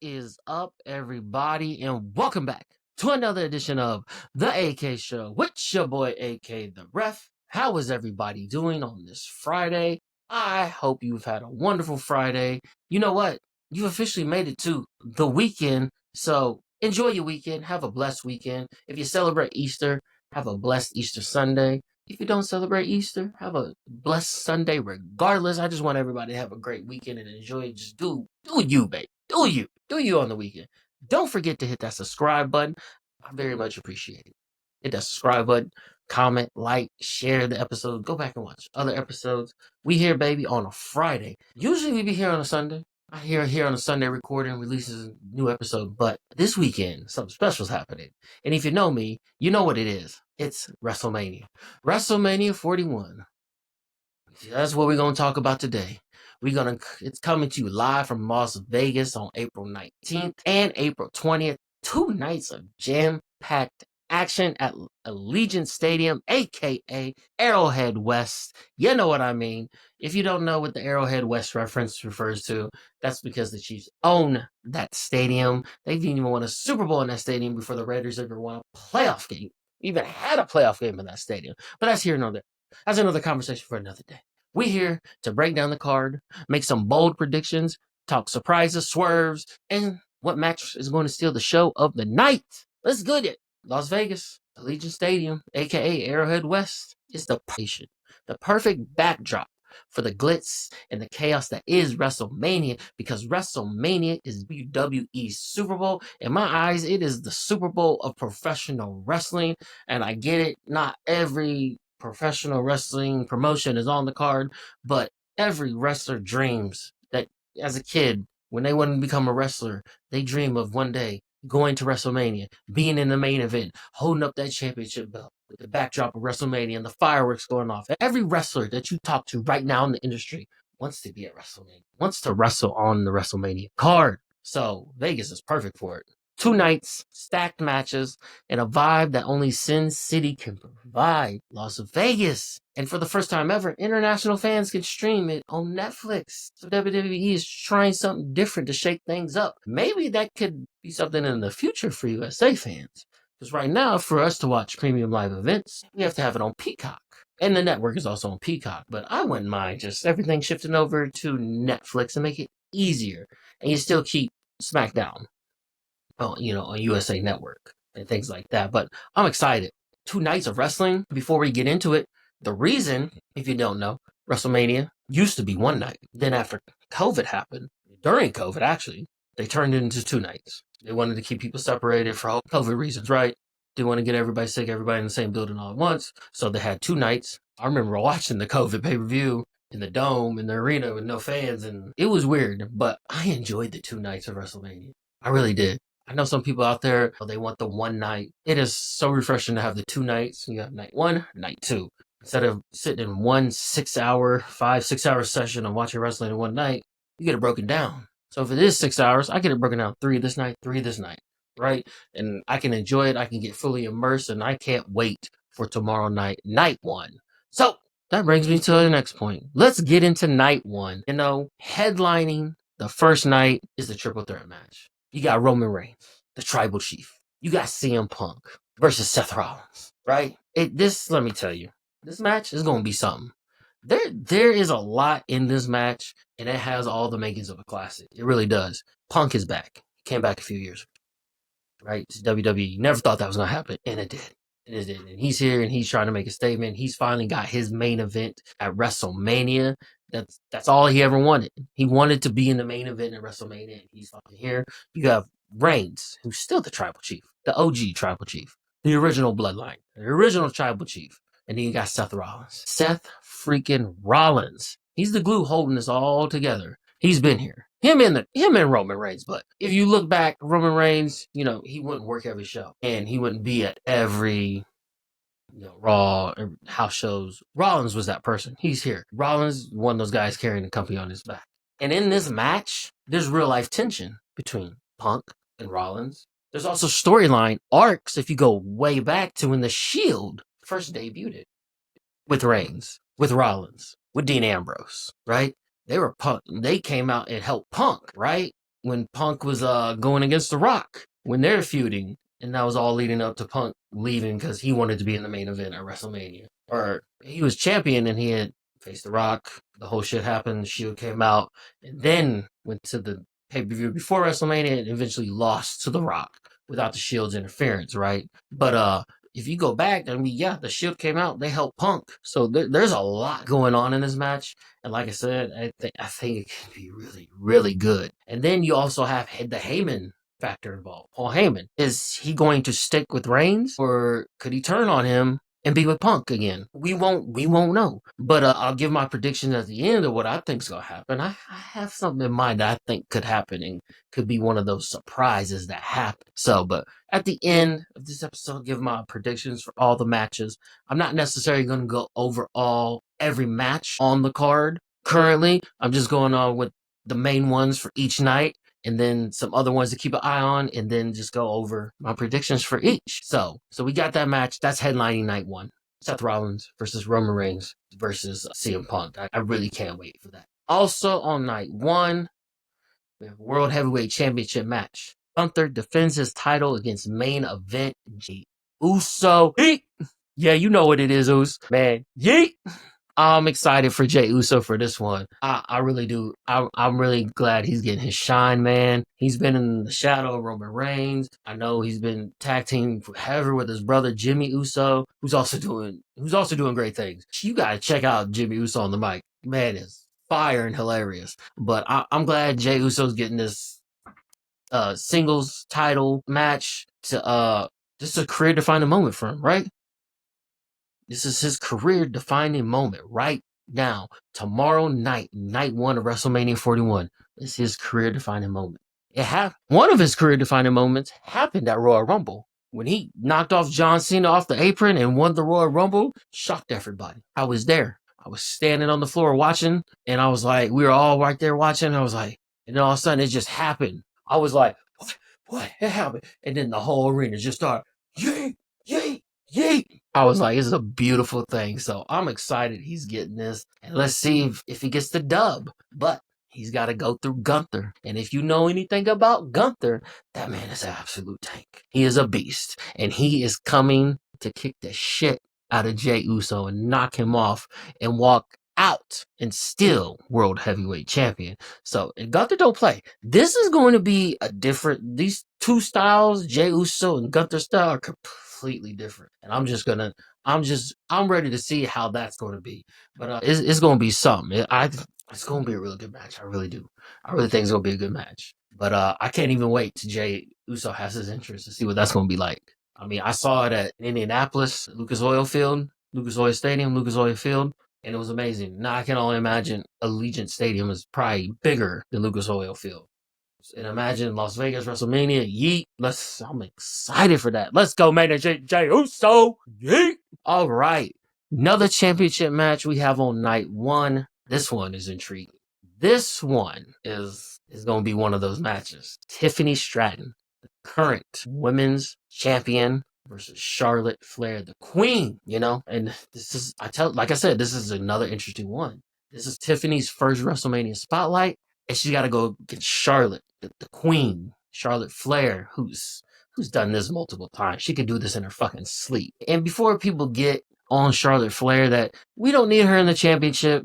is up, everybody, and welcome back to another edition of the AK Show with your boy AK the Ref. How is everybody doing on this Friday? I hope you've had a wonderful Friday. You know what? You've officially made it to the weekend, so enjoy your weekend. Have a blessed weekend. If you celebrate Easter, have a blessed Easter Sunday. If you don't celebrate Easter, have a blessed Sunday regardless. I just want everybody to have a great weekend and enjoy it. Just do you, babe. Do you on the weekend. Don't forget to hit that subscribe button. I very much appreciate it. Hit that subscribe button, comment, like, share the episode. Go back and watch other episodes. We here, baby, on a Friday. Usually we be here on a Sunday. I here on a Sunday recording, releases a new episode, but this weekend, something special's happening. And if you know me, you know what it is. It's WrestleMania. WrestleMania 41. That's what we're going to talk about today. It's coming to you live from Las Vegas on April 19th and April 20th. 2 nights of jam-packed action at Allegiant Stadium, aka Arrowhead West. You know what I mean. If you don't know what the Arrowhead West reference refers to, that's because the Chiefs own that stadium. They didn't even won a Super Bowl in that stadium before the Raiders ever won a playoff game. Even had a playoff game in that stadium. But that's that's another conversation for another day. We here to break down the card, make some bold predictions, talk surprises, swerves, and what match is going to steal the show of the night. Let's get it. Las Vegas, Allegiant Stadium, aka Arrowhead West, is the perfect backdrop for the glitz and the chaos that is WrestleMania, because WrestleMania is WWE's Super Bowl. In my eyes, it is the Super Bowl of professional wrestling, and I get it, not every professional wrestling promotion is on the card, but every wrestler dreams that as a kid, when they want to become a wrestler, they dream of one day going to WrestleMania, being in the main event, holding up that championship belt with the backdrop of WrestleMania and the fireworks going off. Every wrestler that you talk to right now in the industry wants to be at WrestleMania, wants to wrestle on the WrestleMania card. So Vegas is perfect for it. 2 nights, stacked matches, and a vibe that only Sin City can provide. Las Vegas. And for the first time ever, international fans can stream it on Netflix. So WWE is trying something different to shake things up. Maybe that could be something in the future for USA fans. Because right now, for us to watch premium live events, we have to have it on Peacock. And the network is also on Peacock. But I wouldn't mind just everything shifting over to Netflix and make it easier. And you still keep SmackDown on USA Network and things like that. But I'm excited. 2 nights of wrestling. Before we get into it, the reason, if you don't know, WrestleMania used to be 1 night. Then after COVID happened, during COVID actually, they turned it into 2 nights. They wanted to keep people separated for COVID reasons, right? Didn't want to get everybody sick, everybody in the same building all at once. So they had 2 nights. I remember watching the COVID pay-per-view in the dome, in the arena with no fans, and it was weird, but I enjoyed the 2 nights of WrestleMania. I really did. I know some people out there, they want the 1 night. It is so refreshing to have the 2 nights. You have night 1, night 2. Instead of sitting in 1 6-hour session and watching wrestling in 1 night, you get it broken down. So if it is 6 hours, I get it broken down 3 this night, 3 this night, right? And I can enjoy it. I can get fully immersed, and I can't wait for tomorrow night, night 1. So that brings me to the next point. Let's get into night 1. Headlining the first night is the triple threat match. You got Roman Reigns, the tribal chief. You got CM Punk versus Seth Rollins, right? Let me tell you, this match is going to be something. There is a lot in this match, and it has all the makings of a classic. It really does. Punk is back. He came back a few years ago, right? It's WWE. Never thought that was going to happen, and it did. And he's here, and he's trying to make a statement. He's finally got his main event at WrestleMania. That's all he ever wanted. He wanted to be in the main event at WrestleMania, and he's fucking here. You have Reigns, who's still the tribal chief, the OG tribal chief, the original bloodline, the original tribal chief. And then you got Seth Rollins. Seth freaking Rollins. He's the glue holding this all together. He's been here. Him and Roman Reigns. But if you look back, Roman Reigns, he wouldn't work every show. And he wouldn't be at every Raw, house shows. Rollins was that person. He's here. Rollins, one of those guys carrying the company on his back. And in this match, there's real life tension between Punk and Rollins. There's also storyline arcs if you go way back to when the Shield first debuted with Reigns, with Rollins, with Dean Ambrose, right? They came out and helped Punk, right? when Punk was going against The Rock when they're feuding, and that was all leading up to Punk leaving because he wanted to be in the main event at WrestleMania. Or he was champion and he had faced The Rock. The whole shit happened. Shield came out and then went to the pay-per-view before WrestleMania and eventually lost to The Rock without the Shield's interference, right? But if you go back, I mean, yeah, the Shield came out, they helped Punk. So there's a lot going on in this match. And like I said, I think it can be really, really good. And then you also have the Heyman factor involved. Paul Heyman. Is he going to stick with Reigns or could he turn on him and be with Punk again? We won't know. But I'll give my prediction at the end of what I think's gonna happen. I have something in mind that I think could happen and could be one of those surprises that happen. So, but at the end of this episode, I'll give my predictions for all the matches. I'm not necessarily gonna go over every match on the card currently. I'm just going on with the main ones for each night and then some other ones to keep an eye on, and then just go over my predictions for each. So we got that match. That's headlining night one. Seth Rollins versus Roman Reigns versus CM Punk. I really can't wait for that. Also on night one, we have a World Heavyweight Championship match. Gunther defends his title against main event Jey Uso. Yeet! Yeah, you know what it is, Us. Man, yeet! I'm excited for Jey Uso for this one. I really do. I'm really glad he's getting his shine, man. He's been in the shadow of Roman Reigns. I know he's been tag teaming forever with his brother Jimmy Uso, who's also doing great things. You gotta check out Jimmy Uso on the mic. Man, is fire and hilarious. But I'm glad Jey Uso's getting this singles title match to just a career defining moment for him, right? This is his career-defining moment right now. Tomorrow night, night one of WrestleMania 41, is his career-defining moment. One of his career-defining moments happened at Royal Rumble. When he knocked off John Cena off the apron and won the Royal Rumble, shocked everybody. I was there. I was standing on the floor watching, and I was like, we were all right there watching. I was like, and then all of a sudden it just happened. I was like, what? It happened. And then the whole arena just started, yay, yay, yay. I was like, this is a beautiful thing. So I'm excited he's getting this. And let's see if he gets the dub. But he's got to go through Gunther. And if you know anything about Gunther, that man is an absolute tank. He is a beast. And he is coming to kick the shit out of Jey Uso and knock him off and walk out and still world heavyweight champion. So, and Gunther don't play. This is going to be these two styles, Jey Uso and Gunther style, are completely different. And I'm ready to see how that's going to be. But it's going to be something. It's going to be a really good match. I really do. I really think it's going to be a good match. But I can't even wait till Jey Uso has his interest to see what that's going to be like. I mean, I saw it at Indianapolis, Lucas Oil Stadium, Lucas Oil Field. And it was amazing. Now I can only imagine Allegiant Stadium is probably bigger than Lucas Oil Field. And imagine Las Vegas WrestleMania. Yeet. I'm excited for that. Let's go, man. Jey Uso. Yeet. All right. Another championship match we have on night one. This one is intriguing. This one is going to be one of those matches. Tiffany Stratton, the current women's champion, versus Charlotte Flair, the queen, and this is, like I said, this is another interesting one. This is Tiffany's first WrestleMania spotlight, and she's got to go against Charlotte, the queen, Charlotte Flair, who's done this multiple times. She could do this in her fucking sleep. And before people get on Charlotte Flair that we don't need her in the championship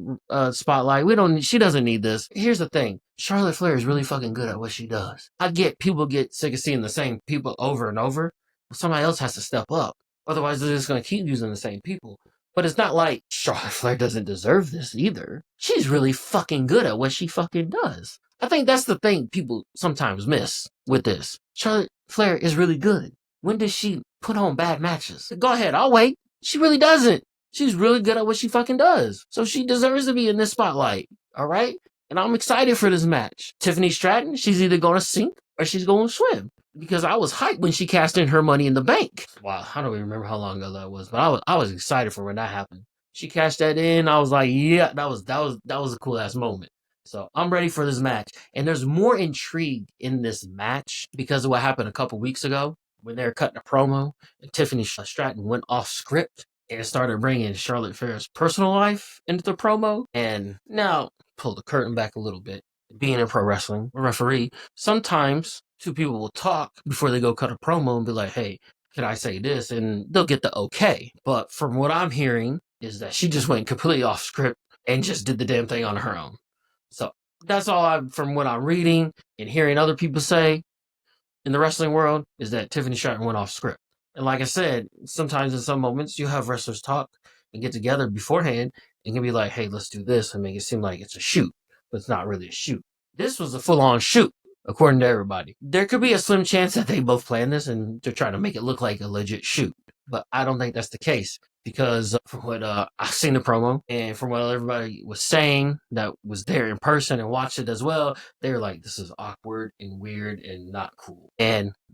spotlight, she doesn't need this. Here's the thing. Charlotte Flair is really fucking good at what she does. I get people get sick of seeing the same people over and over. Somebody else has to step up. Otherwise, they're just going to keep using the same people. But it's not like Charlotte Flair doesn't deserve this either. She's really fucking good at what she fucking does. I think that's the thing people sometimes miss with this. Charlotte Flair is really good. When does she put on bad matches? Go ahead, I'll wait. She really doesn't. She's really good at what she fucking does. So she deserves to be in this spotlight. All right? And I'm excited for this match. Tiffany Stratton, she's either going to sink or she's going to swim. Because I was hyped when she cashed in her Money in the Bank. Wow, I don't even remember how long ago that was, but I was excited for when that happened. She cashed that in. I was like, yeah, that was a cool ass moment. So I'm ready for this match. And there's more intrigue in this match because of what happened a couple weeks ago when they were cutting a promo and Tiffany Stratton went off script and started bringing Charlotte Flair's personal life into the promo. And now pull the curtain back a little bit. being in pro wrestling, a referee, sometimes two people will talk before they go cut a promo and be like, hey, can I say this? And they'll get the okay. But from what I'm hearing is that she just went completely off script and just did the damn thing on her own. So that's all from what I'm reading and hearing other people say in the wrestling world is that Tiffany Stratton went off script. And like I said, sometimes in some moments you have wrestlers talk and get together beforehand and can be like, hey, let's do this and make it seem like it's a shoot, but it's not really a shoot. This was a full on shoot, according to everybody. There could be a slim chance that they both planned this and they're trying to make it look like a legit shoot, but I don't think that's the case because from what I've seen the promo and from what everybody was saying that was there in person and watched it as well, they were like, this is awkward and weird and not cool.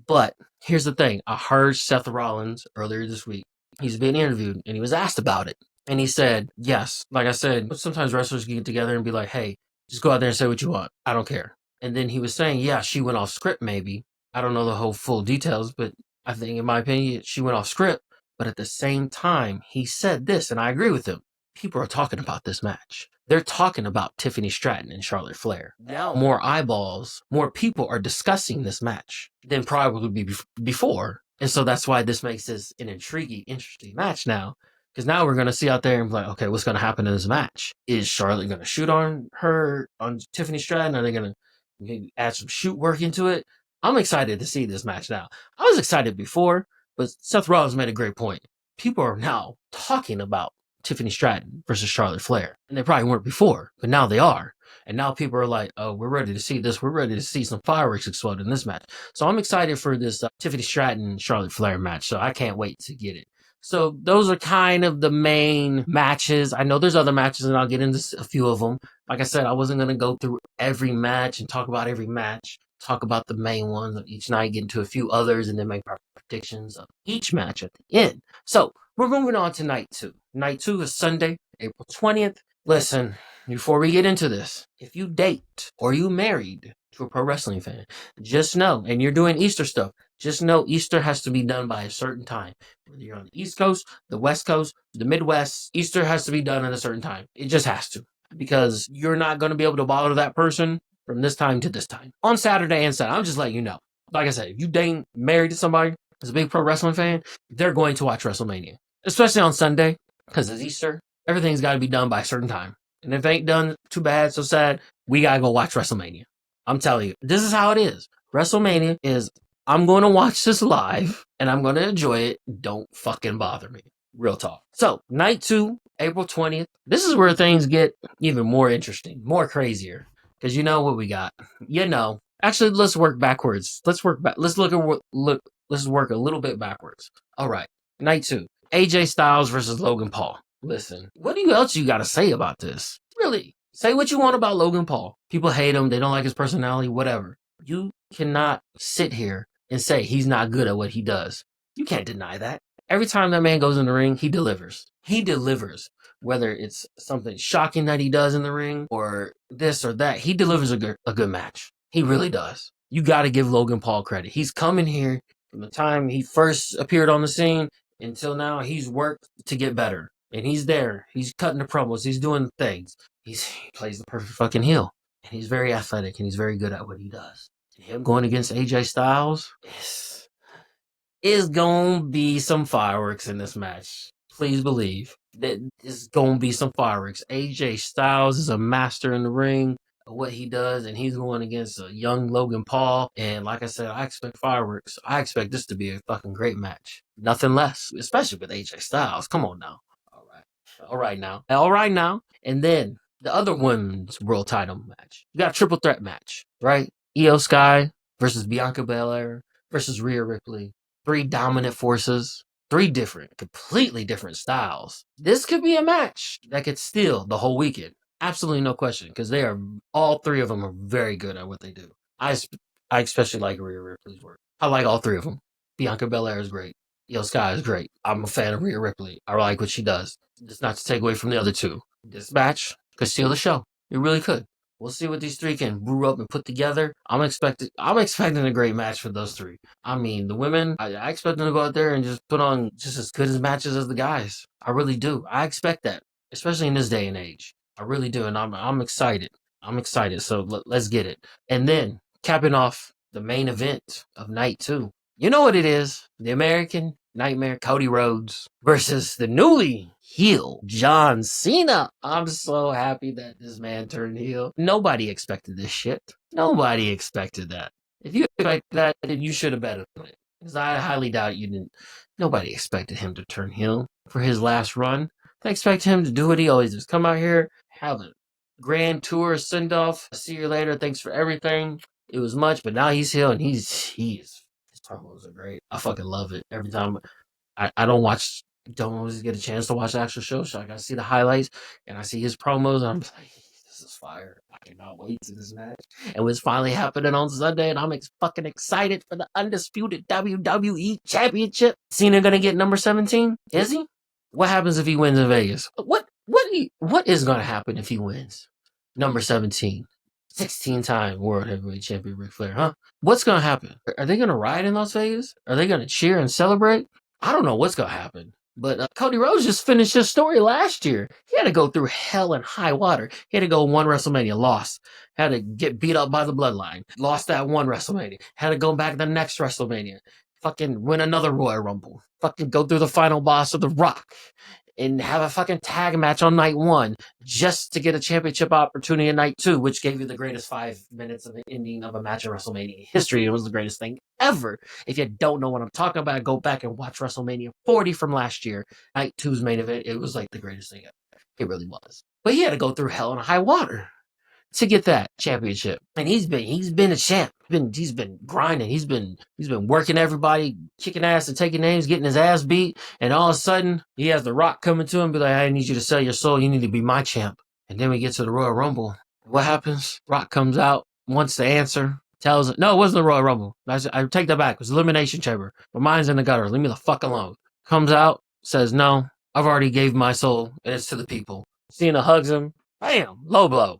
But here's the thing. I heard Seth Rollins earlier this week. He's being interviewed and he was asked about it. And he said, yes, like I said, sometimes wrestlers can get together and be like, hey, just go out there and say what you want. I don't care. And then he was saying, yeah, she went off script maybe. I don't know the whole full details, but I think in my opinion, she went off script. But at the same time, he said this, and I agree with him. People are talking about this match. They're talking about Tiffany Stratton and Charlotte Flair. Now more eyeballs, more people are discussing this match than probably before. And so that's why this makes this an intriguing, interesting match now. Because now we're going to see out there and be like, okay, what's going to happen in this match? Is Charlotte going to shoot on Tiffany Stratton? Are they going to maybe add some shoot work into it? I'm excited to see this match now. I was excited before, but Seth Rollins made a great point. People are now talking about Tiffany Stratton versus Charlotte Flair. And they probably weren't before, but now they are. And now people are like, oh, we're ready to see this. We're ready to see some fireworks explode in this match. So I'm excited for this Tiffany Stratton Charlotte Flair match. So I can't wait to get it. So those are kind of the main matches. I know there's other matches and I'll get into a few of them. Like I said, I wasn't going to go through every match and talk about every match. Talk about the main ones of each night, get into a few others, and then make our predictions of each match at the end. So we're moving on to night 2. Night 2 is Sunday, April 20th. Listen, before we get into this, if you date or you married to a pro wrestling fan, just know, and you're doing Easter stuff, just know Easter has to be done by a certain time. Whether you're on the East Coast, the West Coast, the Midwest, Easter has to be done at a certain time. It just has to. Because you're not going to be able to bother that person from this time to this time. On Saturday and Sunday. I'm just letting you know. Like I said, if you date married to somebody who's a big pro wrestling fan, they're going to watch WrestleMania. Especially on Sunday, because it's Easter. Everything's got to be done by a certain time. And if it ain't done, too bad, so sad, we got to go watch WrestleMania. I'm telling you, this is how it is. WrestleMania is, I'm going to watch this live, and I'm going to enjoy it. Don't fucking bother me. Real talk. So, night 2, April 20th. This is where things get even more interesting, more crazier. Because you know what we got. You know. Actually, let's work backwards. Let's work back. Let's look. Let's work a little bit backwards. All right. Night 2. AJ Styles versus Logan Paul. Listen, what else you got to say about this? Really? Say what you want about Logan Paul. People hate him. They don't like his personality, whatever. You cannot sit here and say he's not good at what he does. You can't deny that. Every time that man goes in the ring, he delivers. He delivers. Whether it's something shocking that he does in the ring or this or that, he delivers a good match. He really does. You got to give Logan Paul credit. He's coming here from the time he first appeared on the scene until now. He's worked to get better. And he's there. He's cutting the promos. He's doing things. He plays the perfect fucking heel. And he's very athletic and he's very good at what he does. And him going against AJ Styles is going to be some fireworks in this match. Please believe that there's going to be some fireworks. AJ Styles is a master in the ring of what he does, and he's going against a young Logan Paul. And like I said, I expect fireworks. I expect this to be a fucking great match. Nothing less, especially with AJ Styles. Come on now. All right now. And then the other women's world title match. You got a triple threat match, right? Io Sky versus Bianca Belair versus Rhea Ripley. 3 dominant forces, 3 completely different styles. This could be a match that could steal the whole weekend. Absolutely no question, because all 3 of them are very good at what they do. I especially like Rhea Ripley's work. I like all 3 of them. Bianca Belair is great. Io Sky is great. I'm a fan of Rhea Ripley. I like what she does. It's not to take away from the other 2. This match could steal the show. It really could. We'll see what these 3 can brew up and put together. I'm expecting a great match for those 3. I mean, the women, I expect them to go out there and just put on just as good as matches as the guys. I really do. I expect that, especially in this day and age. I really do, and I'm excited. I'm excited. So let's get it. And then capping off the main event of night 2. You know what it is? The American Nightmare Cody Rhodes versus the newly heel John Cena. I'm so happy that this man turned heel. Nobody expected this shit. Nobody expected that. If you expect that, then you should have bet on it. Because I highly doubt you didn't. Nobody expected him to turn heel for his last run. They expect him to do what he always does. Come out here, have a grand tour, send off. See you later. Thanks for everything. It was much, but now he's here and he's his promos are great. I fucking love it. Every time I don't always get a chance to watch the actual show, so I gotta see the highlights and I see his promos and I'm like, this is fire. I cannot wait to this match. And it's finally happening on Sunday, and I'm fucking excited for the undisputed WWE Championship. Cena gonna get number 17? Is he? What happens if he wins in Vegas? What is gonna happen if he wins number 17? 16-time World Heavyweight Champion Ric Flair, huh? What's gonna happen? Are they gonna riot in Las Vegas? Are they gonna cheer and celebrate? I don't know what's gonna happen. But Cody Rhodes just finished his story last year. He had to go through hell and high water. He had to go one WrestleMania, lost. Had to get beat up by the Bloodline. Lost that one WrestleMania. Had to go back the next WrestleMania. Fucking win another Royal Rumble. Fucking go through the final boss of The Rock. And have a fucking tag match on night 1 just to get a championship opportunity in night 2, which gave you the greatest 5 minutes of the ending of a match in WrestleMania history. It was the greatest thing ever. If you don't know what I'm talking about, go back and watch WrestleMania 40 from last year. Night 2's main event. It was like the greatest thing ever. It really was. But he had to go through hell and high water to get that championship. And he's been a champ. He's been grinding. He's been working everybody, kicking ass and taking names, getting his ass beat. And all of a sudden, he has The Rock coming to him, be like, I need you to sell your soul. You need to be my champ. And then we get to the Royal Rumble. What happens? Rock comes out, wants to answer, tells him, no, it wasn't the Royal Rumble. I take that back. It was Elimination Chamber. My mind's in the gutter. Leave me the fuck alone. Comes out, says, no, I've already gave my soul, and it's to the people. Cena hugs him. Bam, low blow.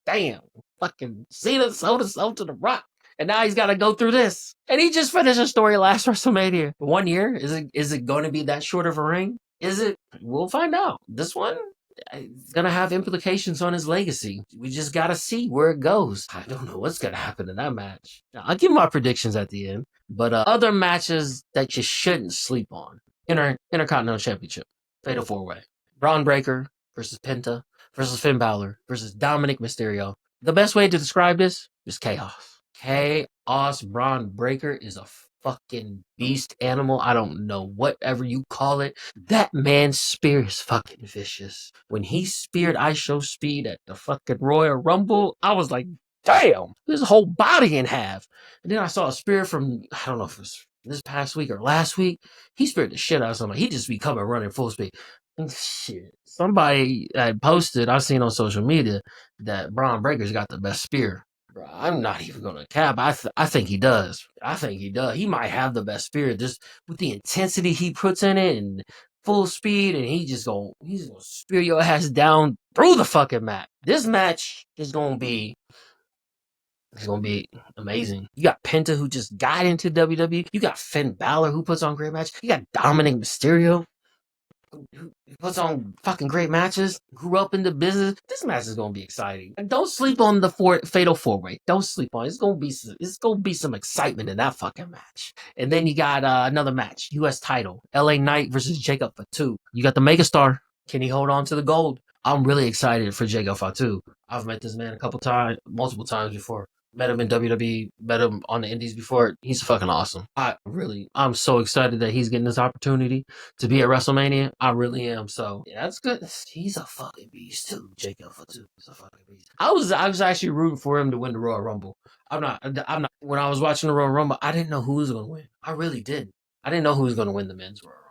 Damn. Fucking Cena sold himself to The Rock. And now he's got to go through this. And he just finished a story last WrestleMania. 1 year? Is it going to be that short of a reign? Is it? We'll find out. This one is going to have implications on his legacy. We just got to see where it goes. I don't know what's going to happen in that match. Now, I'll give my predictions at the end. But other matches that you shouldn't sleep on. Intercontinental Championship. Fatal 4-Way. Braun Breaker versus Penta versus Finn Balor versus Dominic Mysterio. The best way to describe this is chaos. Chaos. Braun Breaker is a fucking beast animal. I don't know, whatever you call it. That man's spear is fucking vicious. When he speared ISO Speed at the fucking Royal Rumble, I was like, damn, his whole body in half. And then I saw a spear from, I don't know if it was this past week or last week. He speared the shit out of somebody. He just be coming running full speed. Shit. Somebody had posted, I've seen on social media, that Braun Breaker's got the best spear. Bro, I'm not even going to cap. I think he does. I think he does. He might have the best spear just with the intensity he puts in it and full speed, and he's gonna spear your ass down through the fucking mat. This match is gonna be amazing. You got Penta, who just got into WWE. You got Finn Balor, who puts on great matches. You got Dominic Mysterio, who puts on fucking great matches, grew up in the business. This match is gonna be exciting. And don't sleep on the Fatal 4-Way. Don't sleep on it. It's gonna be some excitement in that fucking match. And then you got another match, U.S. title, LA Knight versus Jacob Fatu. You got the megastar. Can he hold on to the gold? I'm really excited for Jacob Fatu. I've met this man multiple times before. Met him in WWE, met him on the indies before. He's fucking awesome. I'm so excited that he's getting this opportunity to be at WrestleMania. I really am. So yeah, that's good. He's a fucking beast too. Jacob Fatu is a fucking beast. I was actually rooting for him to win the Royal Rumble. I'm not. When I was watching the Royal Rumble, I didn't know who was going to win. I really didn't. I didn't know who was going to win the men's Royal Rumble.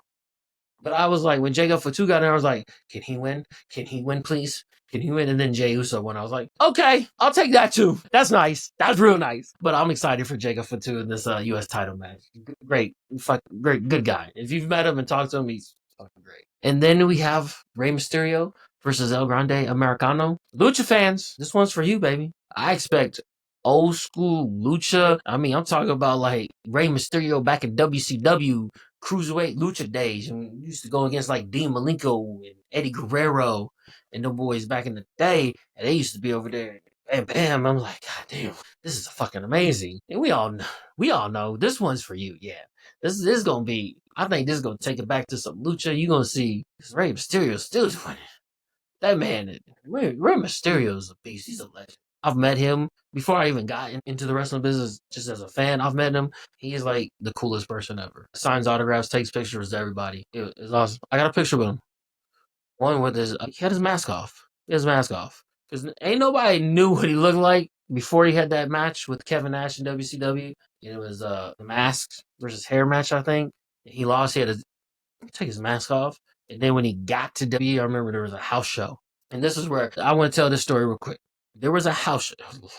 But I was like, when Jacob Fatu got in, I was like, can he win? Can he win, please? Can he win? And then Jey Uso won. I was like, okay, I'll take that too. That's nice. That's real nice. But I'm excited for Jacob Fatu in this U.S. title match. Great, good guy. If you've met him and talked to him, he's fucking great. And then we have Rey Mysterio versus El Grande Americano. Lucha fans, this one's for you, baby. I expect old school lucha. I mean, I'm talking about like Rey Mysterio back in WCW, cruiserweight lucha days, and we used to go against like Dean Malenko and Eddie Guerrero and them boys back in the day, and they used to be over there. And bam, I'm like, God damn, this is fucking amazing. And we all know this one's for you. Yeah, this is gonna be. I think this is gonna take it back to some lucha. You gonna see Rey Mysterio still doing it. That man, Rey Mysterio is a beast. He's a legend. I've met him before I even got into the wrestling business. Just as a fan, I've met him. He is like the coolest person ever. Signs autographs, takes pictures with everybody. It's awesome. I got a picture with him. One with he had his mask off. He had his mask off because ain't nobody knew what he looked like before he had that match with Kevin Nash in WCW. It was the mask versus hair match, I think. He lost. He had to take his mask off. And then when he got to WWE, I remember there was a house show. And this is where I want to tell this story real quick. There was a house show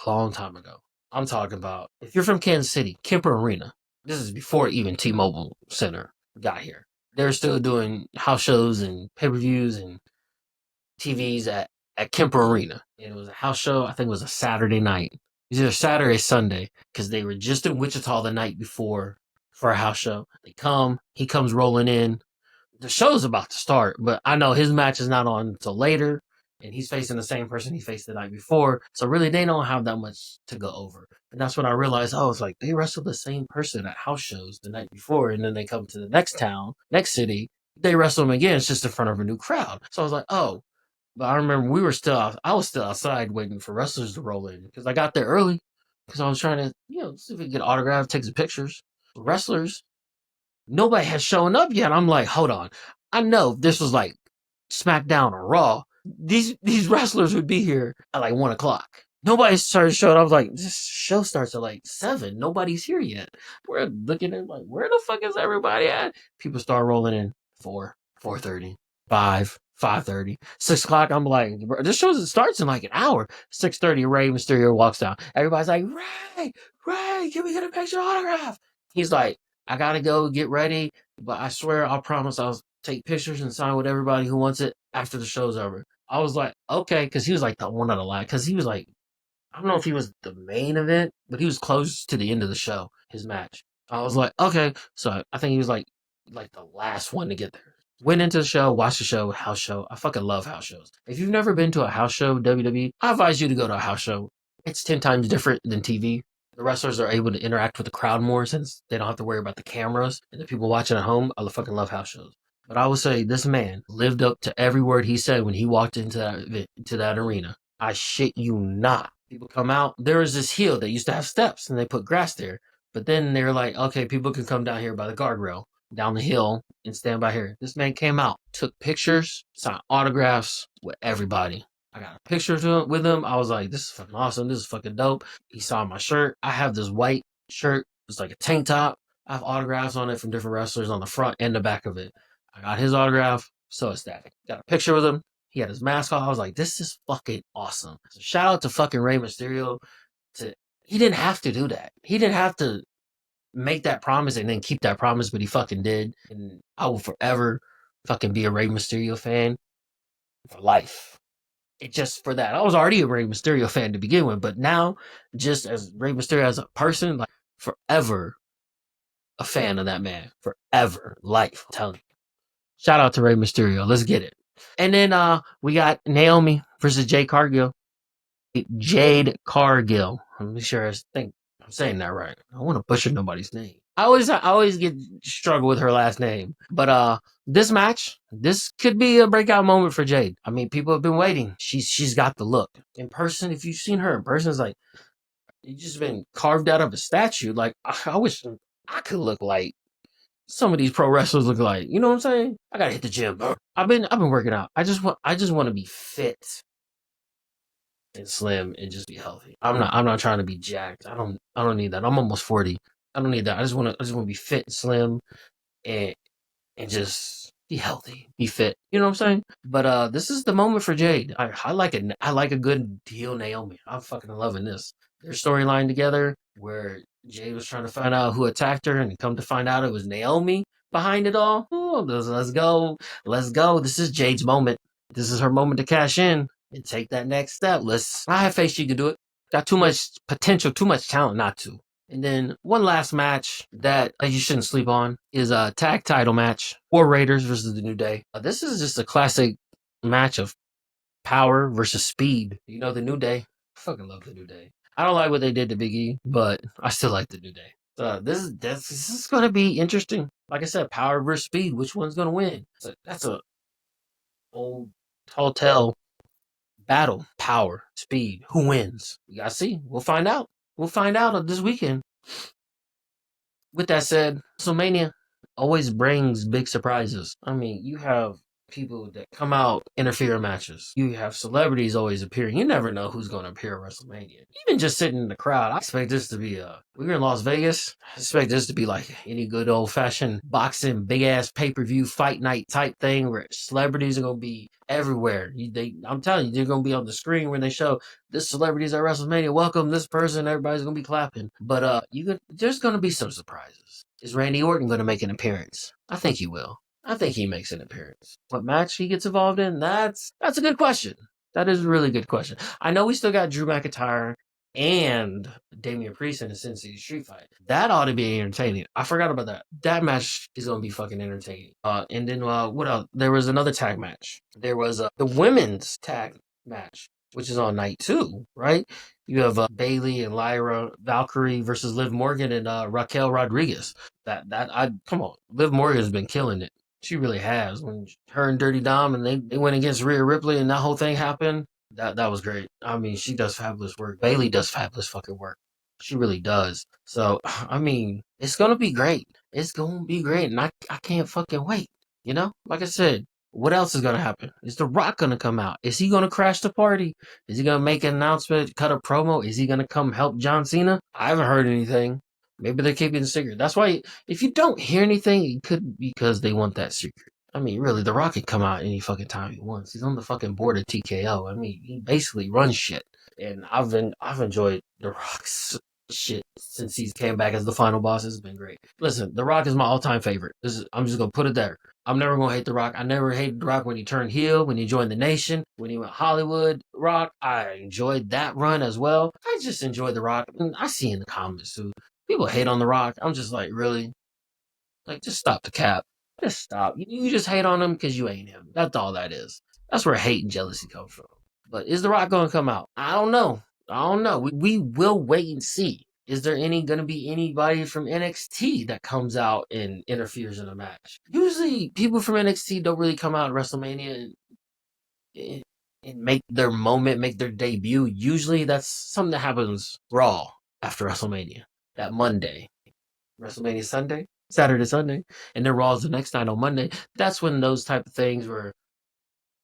a long time ago. I'm talking about, if you're from Kansas City, Kemper Arena. This is before even T-Mobile Center got here. They're still doing house shows and pay-per-views and TVs at Kemper Arena. And it was a house show. I think it was a Saturday night. It was either Saturday or Sunday because they were just in Wichita the night before for a house show. He comes rolling in. The show's about to start, but I know his match is not on until later, and he's facing the same person he faced the night before. So really, they don't have that much to go over. And that's when I realized, it's like they wrestled the same person at house shows the night before, and then they come to the next town, next city, they wrestle him again. It's just in front of a new crowd. So I was like, oh. But I remember I was still outside waiting for wrestlers to roll in because I got there early because I was trying to, see if we could get autographed, take some pictures. Wrestlers, nobody has shown up yet. I'm like, hold on. I know this was like SmackDown or Raw. These wrestlers would be here at like 1:00. Nobody started showing up. I was like, this show starts at like 7. Nobody's here yet. We're looking at like, where the fuck is everybody at? People start rolling in 4, 4:30, 5, 5:30, 6:00. I'm like, bro, this show starts in like an hour. 6:30, Rey Mysterio walks down. Everybody's like, Ray, can we get a picture autograph? He's like, I gotta go get ready, but I swear, I'll promise I'll take pictures and sign with everybody who wants it after the show's over. I was like, okay, because he was like the one of the last, because he was like, I don't know if he was the main event, but he was close to the end of the show, his match. I was like, okay, so I think he was like the last one to get there. Went into the show, watched the show, house show. I fucking love house shows. If you've never been to a house show, WWE, I advise you to go to a house show. It's 10 times different than TV. The wrestlers are able to interact with the crowd more since they don't have to worry about the cameras and the people watching at home. I fucking love house shows. But I would say this man lived up to every word he said when he walked into that arena. I shit you not. People come out. There was this hill that used to have steps and they put grass there. But then they were like, okay, people can come down here by the guardrail, down the hill and stand by here. This man came out, took pictures, signed autographs with everybody. I got a picture with him. I was like, this is fucking awesome. This is fucking dope. He saw my shirt. I have this white shirt. It's like a tank top. I have autographs on it from different wrestlers on the front and the back of it. I got his autograph. So ecstatic. Got a picture with him. He had his mask on. I was like, this is fucking awesome. So shout out to fucking Rey Mysterio. He didn't have to do that. He didn't have to make that promise and then keep that promise, but he fucking did. And I will forever fucking be a Rey Mysterio fan for life. It just for that. I was already a Rey Mysterio fan to begin with, but now, just as Rey Mysterio as a person, like forever a fan of that man. Forever. Life. I'm telling you. Shout out to Rey Mysterio. Let's get it. And then we got Naomi versus Jade Cargill. Jade Cargill. I'm not sure I think I'm saying that right. I don't want to butcher nobody's name. I always get struggle with her last name. But this match, this could be a breakout moment for Jade. I mean, people have been waiting. She's got the look. In person, if you've seen her in person, it's like you just been carved out of a statue. Like I wish I could look like some of these pro wrestlers look like. You know what I'm saying? I gotta hit the gym. I've been working out. I just want to be fit and slim and just be healthy. I'm not trying to be jacked. I don't need that. I'm almost 40. I don't need that. I just want to be fit and slim and just be healthy, be fit. You know what I'm saying? But this is the moment for Jade. I like it. I like a good heel Naomi. I'm fucking loving this. Their storyline together where Jade was trying to find out who attacked her and come to find out it was Naomi behind it all. Oh, let's go. Let's go. This is Jade's moment. This is her moment to cash in and take that next step. I have faith she could do it. Got too much potential, too much talent not to. And then one last match that you shouldn't sleep on is a tag title match. War Raiders versus the New Day. This is just a classic match of power versus speed. You know, the New Day. I fucking love the New Day. I don't like what they did to Big E, but I still like the New Day. This is going to be interesting. Like I said, power versus speed. Which one's going to win? That's a old tall tale battle. Power, speed. Who wins? We gotta see. We'll find out. We'll find out this weekend. With that said, WrestleMania always brings big surprises. I mean, you have people that come out interfere in matches. You have celebrities always appearing. You never know who's going to appear at WrestleMania. Even just sitting in the crowd, I expect this to be we were in Las Vegas. I expect this to be like any good old fashioned boxing, big ass pay per view fight night type thing where celebrities are going to be everywhere. I'm telling you, they're going to be on the screen when they show this celebrity's at WrestleMania. Welcome this person. Everybody's gonna be clapping. But there's gonna be some surprises. Is Randy Orton gonna make an appearance? I think he will. I think he makes an appearance. What match he gets involved in? That's a good question. That is a really good question. I know we still got Drew McIntyre and Damian Priest in a Sin City Street Fight. That ought to be entertaining. I forgot about that. That match is gonna be fucking entertaining. And then what else? There was another tag match. There was the women's tag match, which is on night 2, right? You have Bailey and Lyra Valkyrie versus Liv Morgan and Raquel Rodriguez. Come on, Liv Morgan has been killing it. She really has. When her and Dirty Dom and they went against Rhea Ripley and that whole thing happened, that was great. I mean, she does fabulous work. Bailey does fabulous fucking work. She really does. So, I mean, it's gonna be great. It's gonna be great, and I can't fucking wait. You know, like I said, what else is gonna happen? Is The Rock gonna come out? Is he gonna crash the party? Is he gonna make an announcement, cut a promo? Is he gonna come help John Cena? I haven't heard anything. Maybe they're keeping it secret. That's why if you don't hear anything, it could be because they want that secret. I mean, really, The Rock can come out any fucking time he wants. He's on the fucking board of TKO. I mean, he basically runs shit. And I've enjoyed The Rock's shit since he's came back as the final boss. It's been great. Listen, The Rock is my all-time favorite. I'm just gonna put it there. I'm never gonna hate The Rock. I never hated The Rock when he turned heel, when he joined the Nation, when he went Hollywood Rock. I enjoyed that run as well. I just enjoyed The Rock. And I see in the comments too, people hate on The Rock. I'm just like, really? Like, just stop the cap. Just stop. You just hate on him because you ain't him. That's all that is. That's where hate and jealousy comes from. But is The Rock going to come out? I don't know. We will wait and see. Is there going to be anybody from NXT that comes out and interferes in a match? Usually, people from NXT don't really come out at WrestleMania and make their moment, make their debut. Usually, that's something that happens Raw after WrestleMania, that Monday. WrestleMania Sunday, Saturday, Sunday, and then Raw's the next night on Monday. That's when those type of things where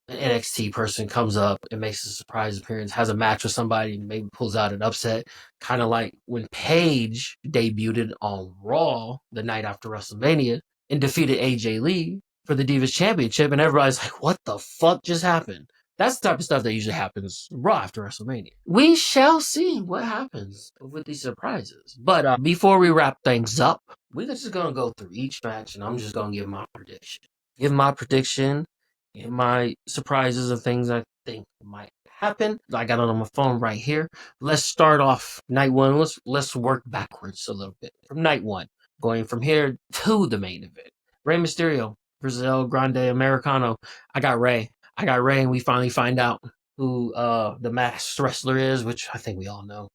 an NXT person comes up and makes a surprise appearance, has a match with somebody, and maybe pulls out an upset. Kind of like when Paige debuted on Raw the night after WrestleMania and defeated AJ Lee for the Divas Championship, and everybody's like, what the fuck just happened? That's the type of stuff that usually happens Raw after WrestleMania. We shall see what happens with these surprises. But before we wrap things up, we're just going to go through each match, and I'm just going to give my prediction. Give my prediction and my surprises and things I think might happen. I got it on my phone right here. Let's start off night 1. Let's work backwards a little bit. From night 1, going from here to the main event. Rey Mysterio versus El Grande Americano. I got Rey, and we finally find out who the masked wrestler is, which I think we all know.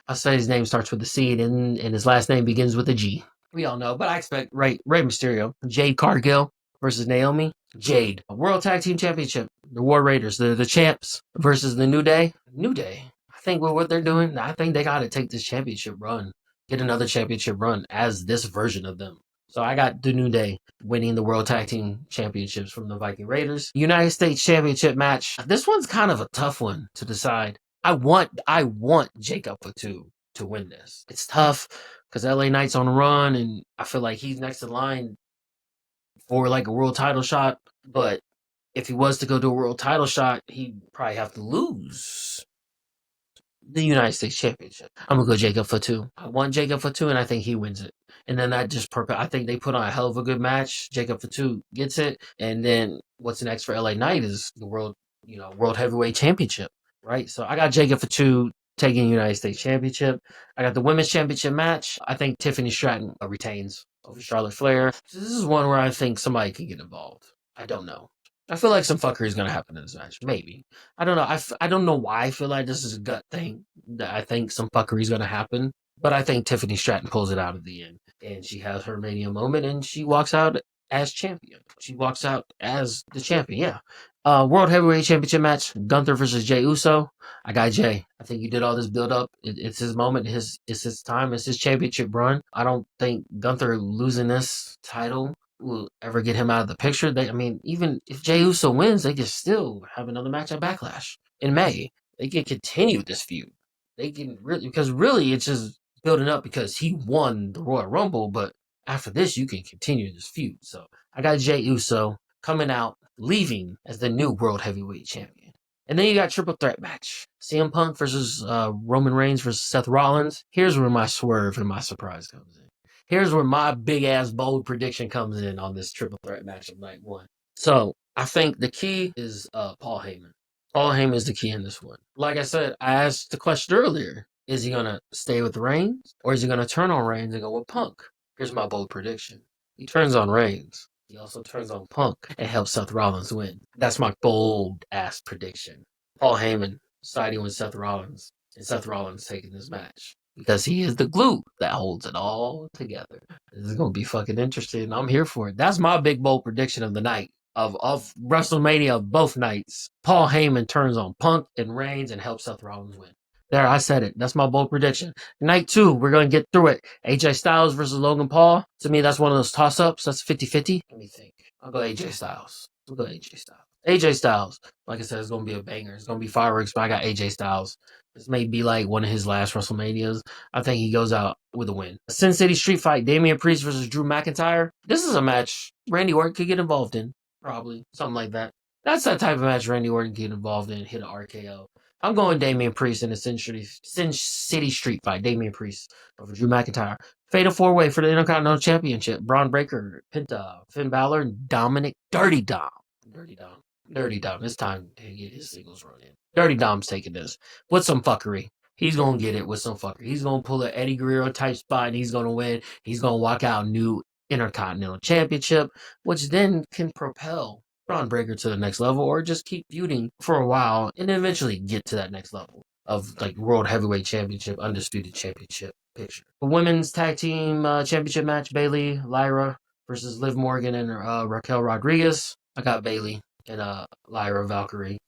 I'll say his name starts with a C and his last name begins with a G. We all know, but I expect Rey Mysterio, Jade Cargill versus Naomi. Jade, World Tag Team Championship. The War Raiders, the champs versus the New Day. I think with what they're doing, I think they got to take this championship run, get another championship run as this version of them. So I got the New Day winning the World Tag Team Championships from the Viking Raiders. United States Championship match. This one's kind of a tough one to decide. I want Jacob Fatu to win this. It's tough because LA Knight's on a run, and I feel like he's next in line for like a world title shot. But if he was to go to a world title shot, he'd probably have to lose the United States Championship. I'm gonna go Jacob Fatu. I want Jacob Fatu, and I think he wins it. And then I think they put on a hell of a good match. Jacob Fatu gets it, and then what's next for LA Knight is the world Heavyweight Championship, right? So I got Jacob Fatu taking the United States Championship. I got the Women's Championship match. I think Tiffany Stratton retains over Charlotte Flair. This is one where I think somebody could get involved. I don't know. I feel like some fuckery is going to happen in this match. Maybe. I don't know. I don't know why I feel like this is a gut thing. That I think some fuckery is going to happen. But I think Tiffany Stratton pulls it out at the end. And she has her Mania moment and she walks out as champion. She walks out as the champion, yeah. World Heavyweight Championship match, Gunther versus Jey Uso. I got Jey. I think he did all this build up. It's his moment. It's his time. It's his championship run. I don't think Gunther losing this title will ever get him out of the picture. Even if Jey Uso wins, they can still have another match at Backlash in May. They can continue this feud. They can really it's just building up because he won the Royal Rumble, but after this you can continue this feud. So I got Jey Uso coming out, leaving as the new World Heavyweight Champion. And then you got triple threat match. CM Punk versus Roman Reigns versus Seth Rollins. Here's where my swerve and my surprise comes in. Here's where my big ass bold prediction comes in on this triple threat match of night one. So I think the key is Paul Heyman. Paul Heyman is the key in this one. Like I said, I asked the question earlier. Is he going to stay with Reigns? Or is he going to turn on Reigns and go with Punk? Here's my bold prediction. He turns on Reigns. He also turns on Punk and helps Seth Rollins win. That's my bold-ass prediction. Paul Heyman siding with Seth Rollins. And Seth Rollins taking this match. Because he is the glue that holds it all together. This is going to be fucking interesting. I'm here for it. That's my big, bold prediction of the night. Of WrestleMania of both nights. Paul Heyman turns on Punk and Reigns and helps Seth Rollins win. There, I said it. That's my bold prediction. Night 2, we're going to get through it. AJ Styles versus Logan Paul. To me, that's one of those toss-ups. That's 50-50. Let me think. I'll go AJ Styles. AJ Styles. Like I said, it's going to be a banger. It's going to be fireworks, but I got AJ Styles. This may be like one of his last WrestleManias. I think he goes out with a win. Sin City Street Fight. Damian Priest versus Drew McIntyre. This is a match Randy Orton could get involved in. Probably. Something like that. That's that type of match Randy Orton can get involved in. Hit an RKO. I'm going Damian Priest in the Sin City Street Fight. Damian Priest over Drew McIntyre. Fatal 4-way for the Intercontinental Championship. Braun Breaker, Penta, Finn Balor, and Dominic Dirty Dom. Dirty Dom. It's time to get his singles run in. Dirty Dom's taking this with some fuckery. He's going to get it with some fuckery. He's going to pull an Eddie Guerrero type spot and he's going to win. He's going to walk out new Intercontinental Championship, which then can propel Braun Breaker to the next level or just keep feuding for a while and eventually get to that next level of like World Heavyweight Championship, Undisputed Championship picture. The Women's Tag Team Championship match, Bayley, Lyra versus Liv Morgan and Raquel Rodriguez. I got Bayley and Lyra Valkyrie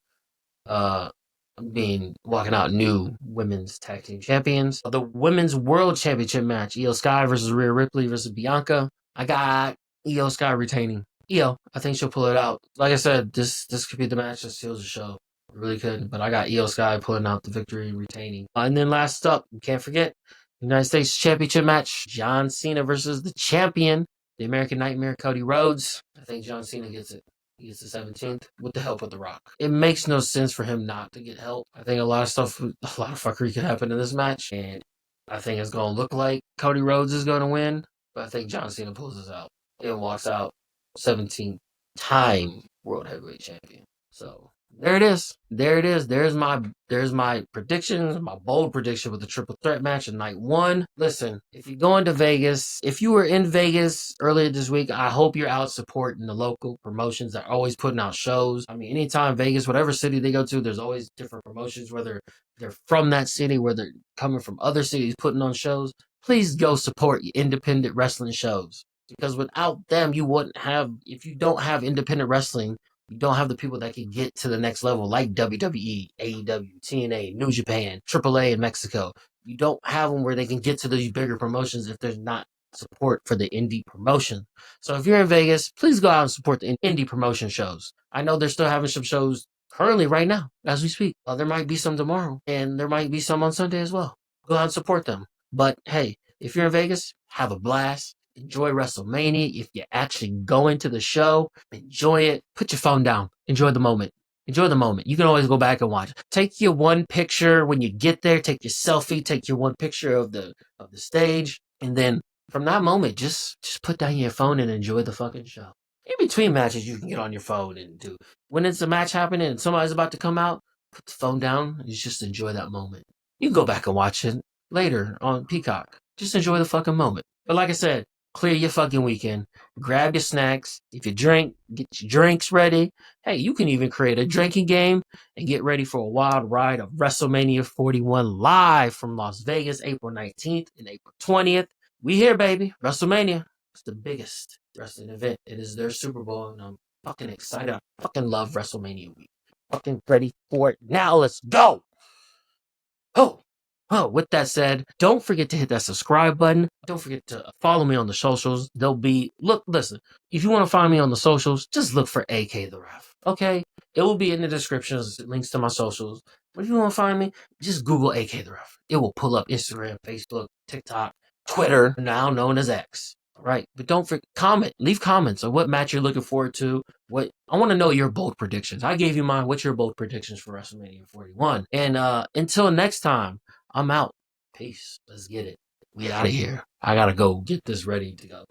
walking out new women's tag team champions. The Women's World Championship match, Io Sky versus Rhea Ripley versus Bianca. I got Io Sky retaining. Io, I think she'll pull it out. Like I said, this could be the match that steals the show. It really could. But I got Io Sky pulling out the victory and retaining. And then last up, you can't forget, United States Championship match, John Cena versus the champion, the American Nightmare, Cody Rhodes. I think John Cena gets it. He gets the 17th with the help of The Rock. It makes no sense for him not to get help. I think a lot of fuckery could happen in this match. And I think it's going to look like Cody Rhodes is going to win. But I think John Cena pulls this out and walks out 17th time World Heavyweight Champion. So there it is. There's my predictions, my bold prediction with the triple threat match in night 1. Listen, if you're going to Vegas, if you were in Vegas earlier this week, I hope you're out supporting the local promotions that are always putting out shows. I mean, anytime Vegas, whatever city they go to, there's always different promotions, whether they're from that city, whether they're coming from other cities putting on shows. Please go support your independent wrestling shows. Because without them, if you don't have independent wrestling, you don't have the people that can get to the next level like WWE, AEW, TNA, New Japan, AAA in Mexico. You don't have them where they can get to these bigger promotions if there's not support for the indie promotion. So if you're in Vegas, please go out and support the indie promotion shows. I know they're still having some shows currently right now as we speak. There might be some tomorrow and there might be some on Sunday as well. Go out and support them. But hey, if you're in Vegas, have a blast. Enjoy WrestleMania. If you're actually going to the show, enjoy it. Put your phone down. Enjoy the moment. You can always go back and watch. Take your one picture when you get there. Take your selfie. Take your one picture of the stage. And then from that moment, just put down your phone and enjoy the fucking show. In between matches, you can get on your phone and do. When it's a match happening and somebody's about to come out, put the phone down and just enjoy that moment. you can go back and watch it later on Peacock. Just enjoy the fucking moment. But like I said, clear your fucking weekend. Grab your snacks. If you drink, get your drinks ready. Hey, you can even create a drinking game and get ready for a wild ride of WrestleMania 41 live from Las Vegas, April 19th and April 20th. We here, baby. WrestleMania. It's the biggest wrestling event. It is their Super Bowl, and I'm fucking excited. I fucking love WrestleMania week. Fucking ready for it. Now let's go. With that said, don't forget to hit that subscribe button. Don't forget to follow me on the socials. Listen, if you want to find me on the socials, just look for AK the Ref. Okay? It will be in the descriptions, links to my socials. But if you want to find me, just Google AK the Ref. It will pull up Instagram, Facebook, TikTok, Twitter, now known as X. Right? But don't forget, leave comments on what match you're looking forward to. I want to know your bold predictions. I gave you mine. What's your bold predictions for WrestleMania 41? And until next time, I'm out. Peace. Let's get it. We out of here. I gotta go get this ready to go.